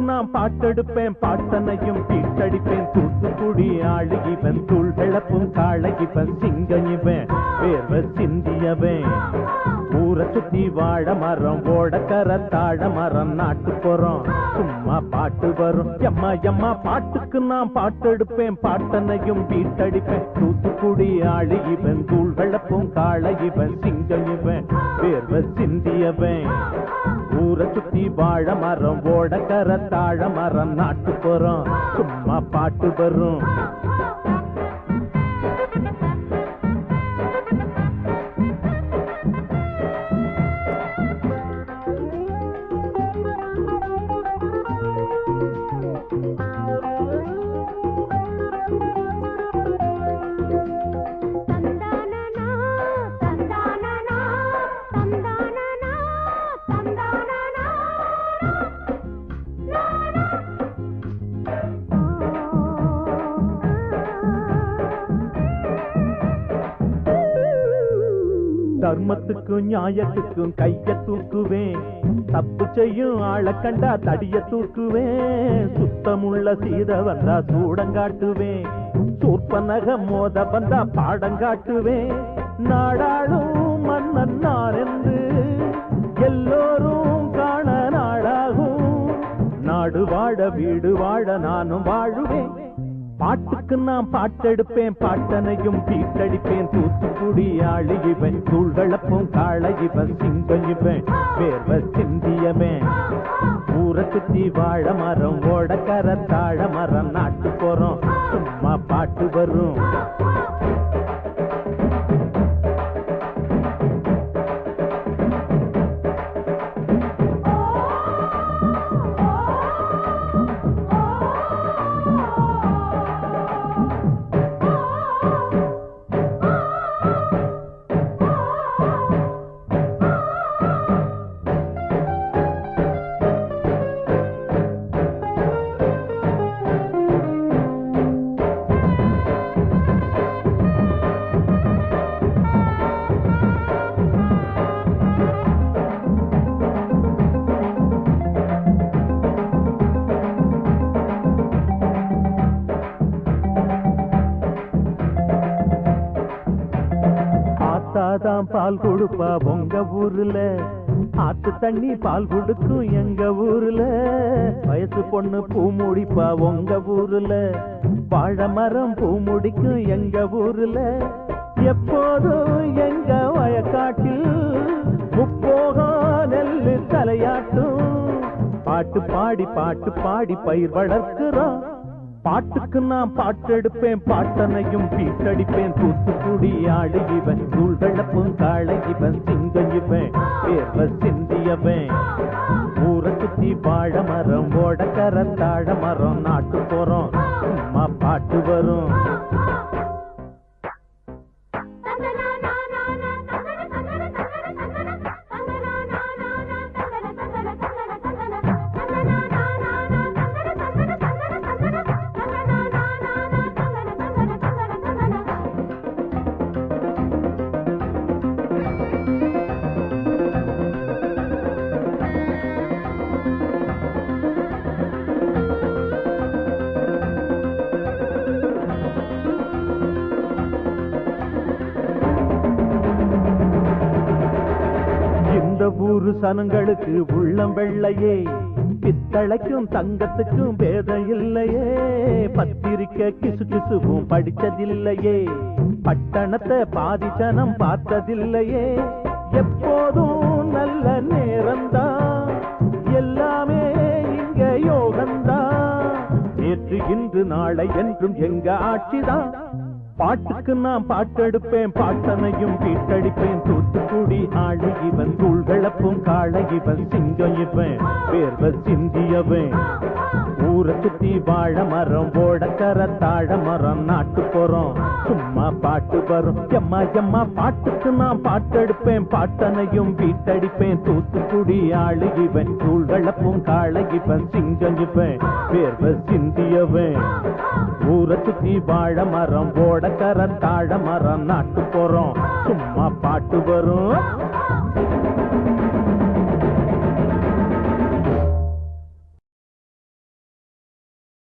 நான் பாட்டெடுப்பேன் பாட்டனையும் பீட்டடிப்பேன் தூத்துக்குடி ஆளு இவன் தூள் கிளப்பும் காளை இவன் சிங்கம் இவன் வேர்வ சிந்தியவன் ஊரை சுத்தி வாழ மரம் ஓடக்கர தாழ மரம் நாட்டு போறோம் சும்மா பாட்டு வரும் எம்மா எம்மா பாட்டுக்கு நான் பாட்டெடுப்பேன் பாட்டனையும் பீட்டடிப்பேன் தூத்துக்குடி ஆளு இவன் தூள் கிளப்பும் காளை இவன் சிங்கம் இவன் வேர்வ சிந்தியவன் ஊரை சுத்தி வாழ மரம் ஓடக்கர தாழ மரம் நாட்டு போறோம் சும்மா பாட்டு வரும் தர்மத்துக்கும் நியாயத்துக்கும் கைய தூக்குவேன் தப்பு செய்யும் ஆளை கண்டா தடிய தூக்குவேன் சுத்தமுள்ள சீத வந்தா சூடங்காட்டுவேன் சூர்பனக மோத வந்தா பாடங்காட்டுவேன் நாடாளும் மன்னன் நான் என்று எல்லோரும் காண நாளாகும் நாடு வாழ வீடு வாழ நானும் வாழுவேன் பாட்டுக்கு நான் பாட்டெடுப்பேன் பாட்டனையும் பீட்டடிப்பேன் தூத்துக்குடி ஆளு இவன் தூள்களப்பும் காளை இவன் சிங்கம் இவன் வேர்வ சிந்தியவன் ஊரை சுத்தி வாழ மரம் ஓடக்கர தாழ மரம் நாட்டு போறோம் சும்மா பாட்டு வரும் தான் பால் கொடுப்பா உங்க ஊர்ல ஆத்து தண்ணி பால் கொடுக்கும் எங்க ஊர்ல வயசு பொண்ணு பூ முடிப்பா உங்க ஊர்ல வாழை மரம் பூ முடிக்கும் எங்க ஊர்ல எப்போதும் எங்க வயக்காட்டில் முப்போகம் நெல்லு தலையாட்டும் பாட்டு பாடி பயிர் வளர்க்கிறோம் பாட்டுக்கு நான் பாட்டெடுப்பேன் பாட்டனையும் பீட்டடிப்பேன் தூத்துக்குடி ஆளு இவன் தூள்களப்பும் காளை இவன் சிங்கம் இவன் வேர்வ சிந்தியவன் ஊரை சுத்தி வாழ மரம் ஓடக்கர தாழ மரம் நாட்டு போறோம் சும்மா பாட்டு வரும் ஊரு சனங்களுக்கு உள்ளம் வெள்ளையே பித்தளைக்கும் தங்கத்துக்கும் பேதம் இல்லையே பத்திரிக்கை கிசு கிசுவும் படிச்சதில்லையே பட்டணத்தை பாதி ஜனம் பார்த்ததில்லையே எப்போதும் நல்ல நேரம்தான் எல்லாமே இங்க யோகம்தான் நேற்று இன்று நாளை என்றும் எங்க ஆட்சிதான் பாட்டுக்கு நான் பாட்டெடுப்பேன் பாட்டனையும் பீட்டடிப்பேன் தூத்துக்குடி ஆளு இவன் தூள்களப்பும் காளை இவன் சிங்கம் இவன் வேர்வ சிந்தியவன் ஊரை சுத்தி வாழ மரம் ஓடக்கர தாழ மரம் நாட்டு போறோம் சும்மா பாட்டு வரும் எம்மா எம்மா பாட்டுக்கு நான் பாட்டெடுப்பேன் பாட்டனையும் பீட்டடிப்பேன் தூத்துக்குடி ஆளு இவன் தூள்களப்பும் காளை இவன் சிங்கம் இவன் வேர்வ சிந்தியவன் ஊரை சுத்தி வாழ மரம் ஓடக்கர தாழ மரம் நாட்டு போறோம் சும்மா பாட்டு வரும்